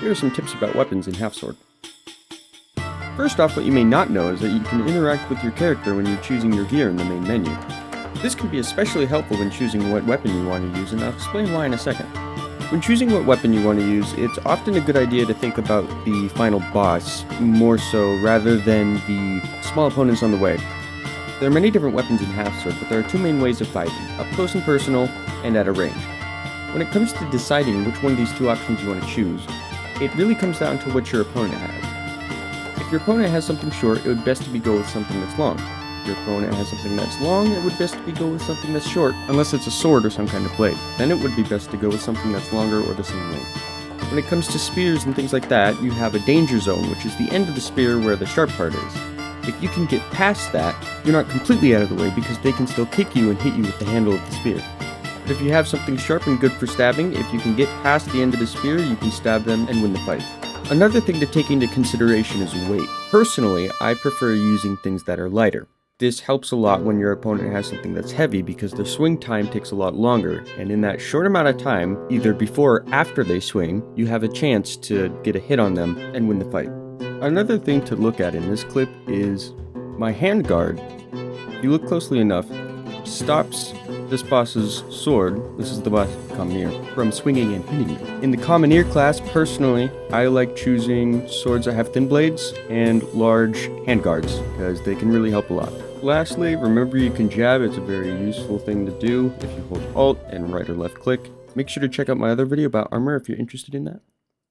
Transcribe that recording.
Here are some tips about weapons in HalfSword. First off, what you may not know is that you can interact with your character when you're choosing your gear in the main menu. This can be especially helpful when choosing what weapon you want to use, and I'll explain why in a second. When choosing what weapon you want to use, it's often a good idea to think about the final boss more so rather than the small opponents on the way. There are many different weapons in HalfSword, but there are two main ways of fighting, up close and personal, and at a range. When it comes to deciding which one of these two options you want to choose, it really comes down to what your opponent has. If your opponent has something short, it would best to be go with something that's long. If your opponent has something that's long, it would best to be go with something that's short, unless it's a sword or some kind of blade. Then it would be best to go with something that's longer or the same length. When it comes to spears and things like that, you have a danger zone, which is the end of the spear where the sharp part is. If you can get past that, you're not completely out of the way because they can still kick you and hit you with the handle of the spear. But if you have something sharp and good for stabbing, if you can get past the end of the spear, you can stab them and win the fight. Another thing to take into consideration is weight. Personally, I prefer using things that are lighter. This helps a lot when your opponent has something that's heavy because their swing time takes a lot longer, and in that short amount of time, either before or after they swing, you have a chance to get a hit on them and win the fight. Another thing to look at in this clip is my handguard, if you look closely enough, stops this boss's sword, this is the boss Commoneer, from swinging and hitting you. In the Commoneer class, personally, I like choosing swords that have thin blades and large handguards because they can really help a lot. Lastly, remember you can jab. It's a very useful thing to do if you hold Alt and right or left click. Make sure to check out my other video about armor if you're interested in that.